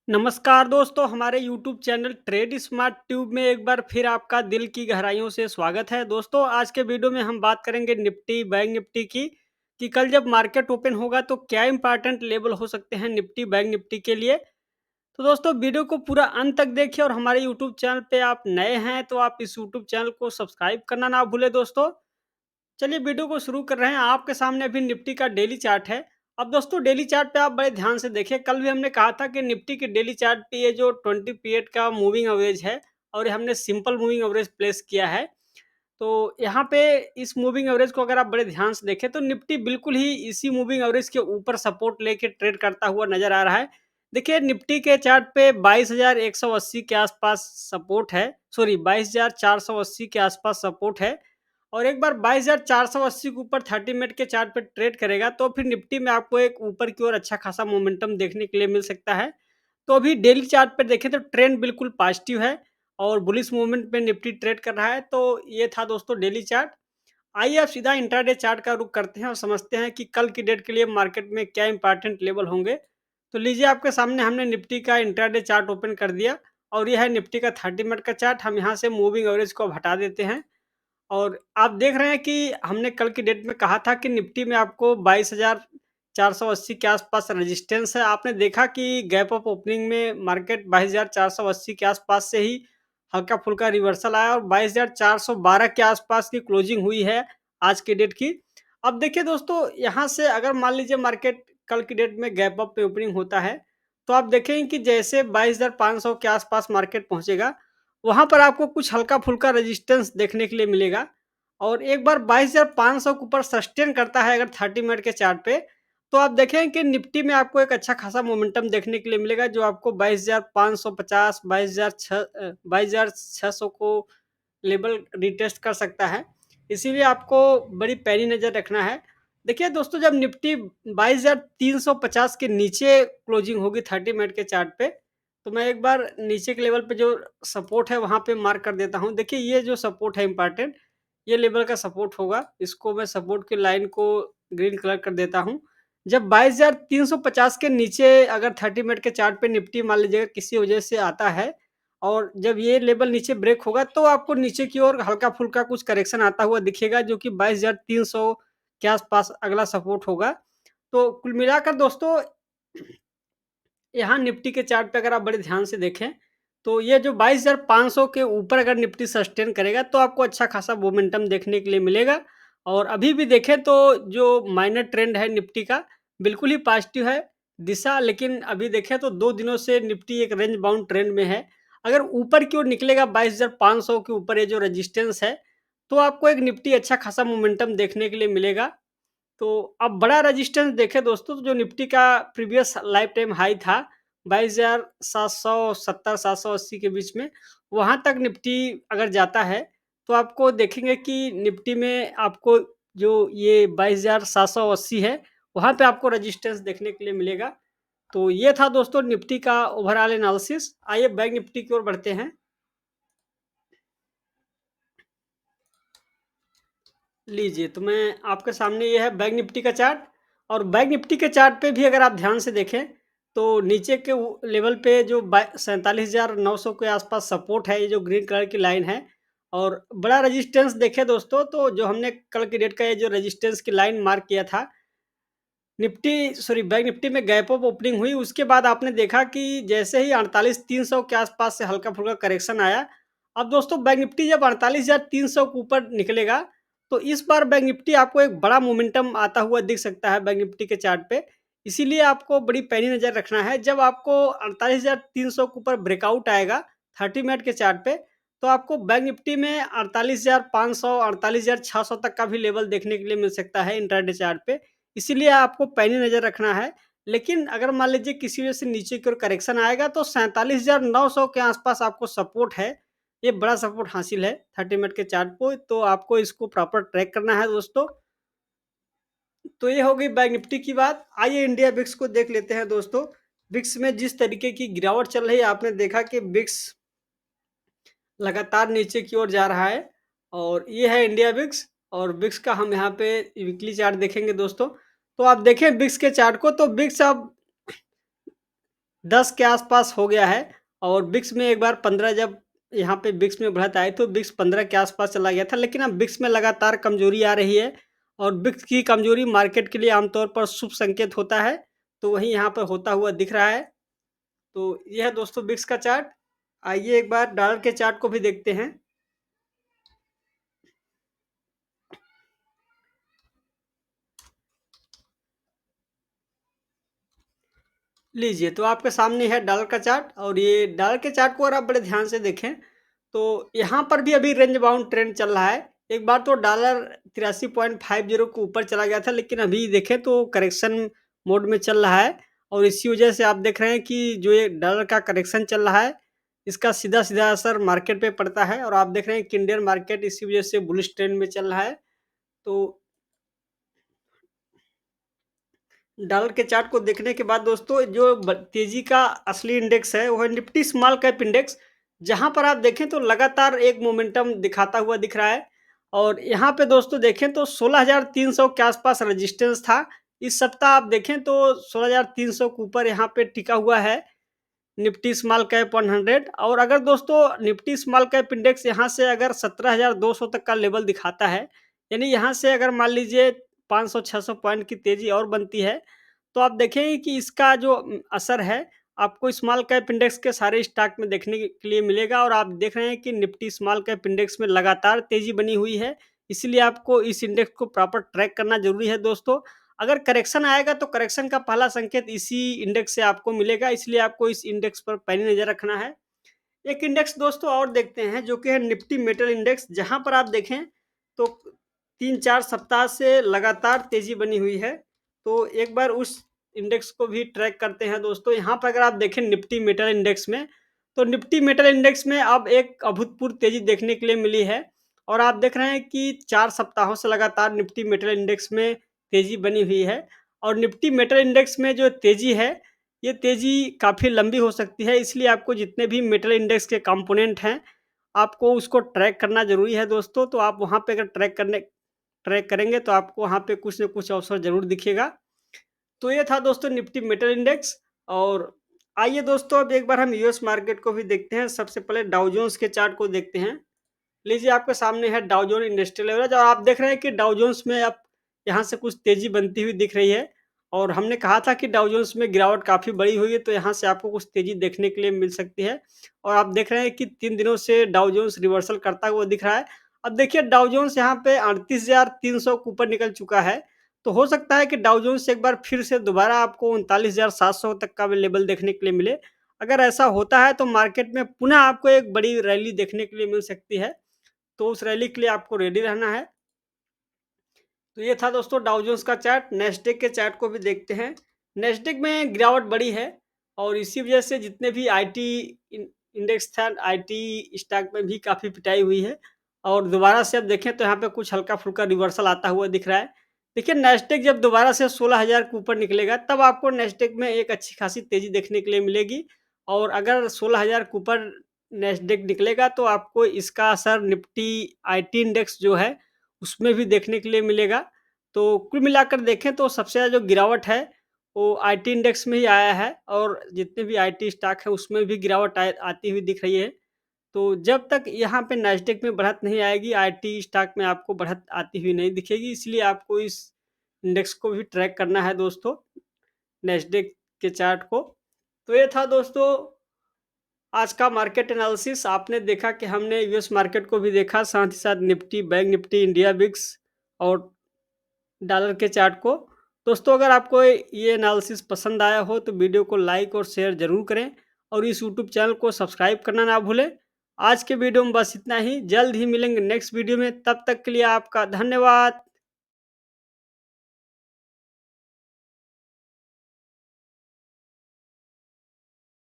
नमस्कार दोस्तों, हमारे YouTube channel trade smart tube में एक बार फिर आपका दिल की गहराइयों से स्वागत है। दोस्तों, आज के वीडियो में हम बात करेंगे निफ्टी, बैंक निफ्टी की कि कल जब मार्केट ओपन होगा तो क्या इंपॉर्टेंट लेवल हो सकते हैं निफ्टी, बैंक निफ्टी के लिए। तो दोस्तों, वीडियो को पूरा अंत तक देखिए और हमारे यूट्यूब चैनल पे आप नए हैं तो आप इस यूट्यूब चैनल को सब्सक्राइब करना ना भूलें दोस्तों। चलिए वीडियो को शुरू कर रहे हैं। आपके सामने अभी निफ्टी का डेली चार्ट है। अब दोस्तों, डेली चार्ट पे आप बड़े ध्यान से देखिए। कल भी हमने कहा था कि निफ्टी के डेली चार्ट पे ये जो 20 पीरियड का मूविंग एवरेज है और ये हमने सिंपल मूविंग एवरेज प्लेस किया है। तो यहाँ पे इस मूविंग एवरेज को अगर आप बड़े ध्यान से देखें तो निफ्टी बिल्कुल ही इसी मूविंग एवरेज के ऊपर सपोर्ट लेके ट्रेड करता हुआ नजर आ रहा है। देखिए, निफ्टी के चार्ट पे 22,180 के आसपास सपोर्ट है, सॉरी 22,480 के आसपास सपोर्ट है। और एक बार 22,480 के ऊपर 30 मिनट के चार्ट पे ट्रेड करेगा तो फिर निफ्टी में आपको एक ऊपर की ओर अच्छा खासा मोमेंटम देखने के लिए मिल सकता है। तो अभी डेली चार्ट पे देखें तो ट्रेंड बिल्कुल पॉजिटिव है और बुलिश मूवमेंट पे निफ्टी ट्रेड कर रहा है। तो ये था दोस्तों डेली चार्ट। आइए अब सीधा इंट्राडे चार्ट का रुख करते हैं और समझते हैं कि कल की डेट के लिए मार्केट में क्या इंपॉर्टेंट लेवल होंगे। तो लीजिए, आपके सामने हमने निफ्टी का इंट्राडे चार्ट ओपन कर दिया और यह है निफ्टी का 30 मिनट का चार्ट। हम यहाँ से मूविंग एवरेज को अब हटा देते हैं और आप देख रहे हैं कि हमने कल की डेट में कहा था कि निफ्टी में आपको 22,480 के आसपास रेजिस्टेंस है। आपने देखा कि गैप अप ओपनिंग में मार्केट 22,480 के आसपास से ही हल्का-फुल्का रिवर्सल आया और 22,412 के आसपास की क्लोजिंग हुई है आज की डेट की। अब देखिए दोस्तों, यहाँ से अगर मान लीजिए मार्केट कल की डेट में गैप अप पे ओपनिंग होता है, तो आप देखेंगे कि जैसे 22,500 के आसपास मार्केट पहुँचेगा, वहाँ पर आपको कुछ हल्का-फुल्का रेजिस्टेंस देखने के लिए मिलेगा और एक बार 22,500 के ऊपर सस्टेन करता है अगर 30 मिनट के चार्ट पे, तो आप देखें कि निफ्टी में आपको एक अच्छा खासा मोमेंटम देखने के लिए मिलेगा जो आपको 22,550, 22,600 को लेवल रिटेस्ट कर सकता है। इसीलिए आपको बड़ी पैनी नज़र रखना है। देखिए दोस्तों, जब निफ्टी 22,350 के नीचे क्लोजिंग होगी 30 मिनट के चार्ट पे, तो मैं एक बार नीचे के लेवल पे जो सपोर्ट है वहाँ पे मार्क कर देता हूँ। देखिए, ये जो सपोर्ट है इम्पोर्टेंट, ये लेवल का सपोर्ट होगा। इसको मैं सपोर्ट की लाइन को ग्रीन कलर कर देता हूँ। जब 22,350 के नीचे अगर 30 मिनट के चार्ट पे निफ्टी मान लीजिएगा किसी वजह से आता है और जब ये लेवल नीचे ब्रेक होगा तो आपको नीचे की ओर हल्का-फुल्का कुछ करेक्शन आता हुआ दिखेगा जो कि 22,300 के आसपास अगला सपोर्ट होगा। तो कुल मिलाकर दोस्तों, यहाँ निफ्टी के चार्ट पे अगर आप बड़े ध्यान से देखें, तो ये जो 22,500 के ऊपर अगर निफ्टी सस्टेन करेगा, तो आपको अच्छा खासा मोमेंटम देखने के लिए मिलेगा। और अभी भी देखें तो जो माइनर ट्रेंड है निफ्टी का, बिल्कुल ही पॉजिटिव है दिशा, लेकिन अभी देखें तो 2 दिनों से निफ्टी एक रेंज बाउंड ट्रेंड में है। अगर ऊपर की ओर निकलेगा 22,500 के ऊपर ये जो रेजिस्टेंस है, तो आपको एक निफ्टी अच्छा खासा मोमेंटम देखने के लिए मिलेगा। तो अब बड़ा रेजिस्टेंस देखें दोस्तों, तो जो निफ्टी का प्रीवियस लाइफ टाइम हाई था 22,770 780 के बीच में, वहाँ तक निफ्टी अगर जाता है तो आपको देखेंगे कि निफ्टी में आपको जो ये 22,780 है, वहाँ पे आपको रेजिस्टेंस देखने के लिए मिलेगा। तो ये था दोस्तों निफ्टी का ओवरऑल एनालिसिस। आइए बैंक निफ्टी की ओर बढ़ते हैं। लीजिए, तो मैं आपके सामने ये है बैंक निफ्टी का चार्ट और बैंक निफ्टी के चार्ट पे भी अगर आप ध्यान से देखें, तो नीचे के लेवल पे जो 47,900 के आसपास सपोर्ट है, ये जो ग्रीन कलर की लाइन है और बड़ा रेजिस्टेंस देखें दोस्तों, तो जो हमने कल की डेट का ये जो रेजिस्टेंस की लाइन मार्क किया था, निफ्टी सॉरी बैंक निफ्टी में गैप अप ओपनिंग हुई, उसके बाद आपने देखा कि जैसे ही 48,300 के आसपास से हल्का-फुल्का करेक्शन आया। अब दोस्तों, बैंक निफ्टी जब 48,300 के ऊपर निकलेगा, तो इस बार बैंक निफ्टी आपको एक बड़ा मोमेंटम आता हुआ दिख सकता है बैंक निफ्टी के चार्ट पे। इसीलिए आपको बड़ी पैनी नज़र रखना है। जब आपको 48,300 के ऊपर ब्रेकआउट आएगा 30 मिनट के चार्ट पे, तो आपको बैंक निफ्टी में 48,500, 48,600 तक का भी लेवल देखने के लिए मिल सकता है इंट्राडे चार्ट पे। इसीलिए आपको पैनी नज़र रखना है। लेकिन अगर मान लीजिए किसी वजह से नीचे की ओर करेक्शन आएगा तो 47,900 के आसपास आपको सपोर्ट है। ये बड़ा सपोर्ट हासिल है 30 मिनट के चार्ट पे, तो आपको इसको प्रॉपर ट्रैक करना है दोस्तों। तो ये हो गई बैंक निफ्टी की बात। आइए इंडिया बिक्स को देख लेते हैं दोस्तों। बिक्स में जिस तरीके की गिरावट चल रही है, आपने देखा कि बिक्स लगातार नीचे की ओर जा रहा है और ये है इंडिया बिक्स और बिक्स का हम यहाँ पे वीकली चार्ट देखेंगे दोस्तों। तो आप देखें बिक्स के चार्ट को, तो बिक्स अब 10 के आसपास हो गया है। और बिक्स में एक बार 15 जब यहाँ पे बिक्स में बढ़त आई तो बिक्स 15 के आसपास चला गया था, लेकिन अब बिक्स में लगातार कमजोरी आ रही है और बिक्स की कमजोरी मार्केट के लिए आमतौर पर शुभ संकेत होता है। तो वही यहाँ पर होता हुआ दिख रहा है। तो यह है दोस्तों बिक्स का चार्ट। आइए एक बार डॉलर के चार्ट को भी देखते हैं। लीजिए, तो आपके सामने है डॉलर का चार्ट और ये डॉलर के चार्ट को अगर आप बड़े ध्यान से देखें, तो यहाँ पर भी अभी रेंज बाउंड ट्रेंड चल रहा है। एक बार तो डॉलर 83.50 के ऊपर चला गया था, लेकिन अभी देखें तो करेक्शन मोड में चल रहा है और इसी वजह से आप देख रहे हैं कि जो ये डॉलर का करेक्शन चल रहा है, इसका सीधा-सीधा असर मार्केट पे पड़ता है और आप देख रहे हैं कि इंडियन मार्केट इसी वजह से बुलिश ट्रेंड में चल रहा है। तो डॉलर के चार्ट को देखने के बाद दोस्तों जो तेजी का असली इंडेक्स है वो है निफ्टी स्मॉल कैप इंडेक्स, जहां पर आप देखें तो लगातार एक मोमेंटम दिखाता हुआ दिख रहा है। और यहां पे दोस्तों देखें तो 16,300 के आसपास रेजिस्टेंस था। इस सप्ताह आप देखें तो 16,300 के ऊपर यहाँ पे टिका हुआ है निफ्टी स्मॉल कैप 100। और अगर दोस्तों निफ्टी स्मॉल कैप इंडेक्स यहाँ से अगर 17,200 तक का लेवल दिखाता है, यानी यहाँ से अगर मान लीजिए 500-600 पॉइंट की तेजी और बनती है, तो आप देखेंगे कि इसका जो असर है आपको स्मॉल कैप इंडेक्स के सारे स्टॉक में देखने के लिए मिलेगा। और आप देख रहे हैं कि निफ्टी स्मॉल कैप इंडेक्स में लगातार तेजी बनी हुई है, इसलिए आपको इस इंडेक्स को प्रॉपर ट्रैक करना जरूरी है दोस्तों। अगर करेक्शन आएगा तो करेक्शन का पहला संकेत इसी इंडेक्स से आपको मिलेगा, इसलिए आपको इस इंडेक्स पर पैनी नज़र रखना है। एक इंडेक्स दोस्तों और देखते हैं जो कि है निफ्टी मेटल इंडेक्स, जहां पर आप देखें तो 3-4 सप्ताह से लगातार तेजी बनी हुई है। तो एक बार उस इंडेक्स को भी ट्रैक करते हैं दोस्तों। यहाँ पर अगर आप देखें निफ्टी मेटल इंडेक्स में, तो निफ्टी मेटल इंडेक्स में अब एक अभूतपूर्व तेजी देखने के लिए मिली है। और आप देख रहे हैं कि 4 सप्ताहों से लगातार निफ्टी मेटल इंडेक्स में तेजी बनी हुई है। और निफ्टी मेटल इंडेक्स में जो तेजी है, ये तेजी काफ़ी लंबी हो सकती है, इसलिए आपको जितने भी मेटल इंडेक्स के कंपोनेंट हैं, आपको उसको ट्रैक करना ज़रूरी है दोस्तों। तो आप वहाँ पे अगर ट्रैक करेंगे तो आपको वहाँ पे कुछ न कुछ अवसर ज़रूर दिखेगा। तो ये था दोस्तों निफ्टी मेटल इंडेक्स। और आइए दोस्तों अब एक बार हम यूएस मार्केट को भी देखते हैं। सबसे पहले डाउ जोन्स के चार्ट को देखते हैं। लीजिए आपके सामने है डाउ जोन इंडस्ट्रियल एवरेज और आप देख रहे हैं कि डाउ जोन्स में अब यहाँ से कुछ तेजी बनती हुई दिख रही है। और हमने कहा था कि डाउ जोन्स में गिरावट काफ़ी बड़ी हुई है, तो यहाँ से आपको कुछ तेजी देखने के लिए मिल सकती है। और आप देख रहे हैं कि 3 दिनों से डाउ जोन्स रिवर्सल करता हुआ दिख रहा है। अब देखिए डाउ जोन्स यहाँ पे 38,300 के ऊपर निकल चुका है। तो हो सकता है कि डाउ जोन्स एक बार फिर से दोबारा आपको 39,700 तक का भी लेवल देखने के लिए मिले। अगर ऐसा होता है तो मार्केट में पुनः आपको एक बड़ी रैली देखने के लिए मिल सकती है। तो उस रैली के लिए आपको रेडी रहना है। तो ये था दोस्तों डाउ जोन्स का चार्ट। नैस्डैक के चार्ट को भी देखते हैं। नैस्डैक में गिरावट बड़ी है और इसी वजह से जितने भी आईटी इंडेक्स था, आईटी स्टॉक में भी काफ़ी पिटाई हुई है। और दोबारा से अब देखें तो यहाँ पे कुछ हल्का-फुल्का रिवर्सल आता हुआ दिख रहा है। देखिए नैस्डैक जब दोबारा से 16,000 के ऊपर निकलेगा तब आपको नैस्डैक में एक अच्छी खासी तेज़ी देखने के लिए मिलेगी। और अगर 16,000 के ऊपर नैस्डैक निकलेगा तो आपको इसका असर निफ्टी आईटी इंडेक्स जो है उसमें भी देखने के लिए मिलेगा। तो कुल मिलाकर देखें तो सबसे ज़्यादा जो गिरावट है, वो आईटी इंडेक्स में ही आया है और जितने भी आईटी स्टॉक हैं उसमें भी गिरावट आती हुई दिख रही है। तो जब तक यहाँ पे नैस्डैक में बढ़त नहीं आएगी, आईटी स्टॉक में आपको बढ़त आती हुई नहीं दिखेगी, इसलिए आपको इस इंडेक्स को भी ट्रैक करना है दोस्तों, नैस्डैक के चार्ट को। तो ये था दोस्तों आज का मार्केट एनालिसिस। आपने देखा कि हमने यूएस मार्केट को भी देखा, साथ ही साथ निफ्टी, बैंक निफ्टी, इंडिया बिक्स और डॉलर के चार्ट को। दोस्तों अगर आपको ये एनालिसिस पसंद आया हो तो वीडियो को लाइक और शेयर ज़रूर करें और इस यूट्यूब चैनल को सब्सक्राइब करना ना भूलें। आज के वीडियो में बस इतना ही, जल्द ही मिलेंगे नेक्स्ट वीडियो में, तब तक के लिए आपका धन्यवाद।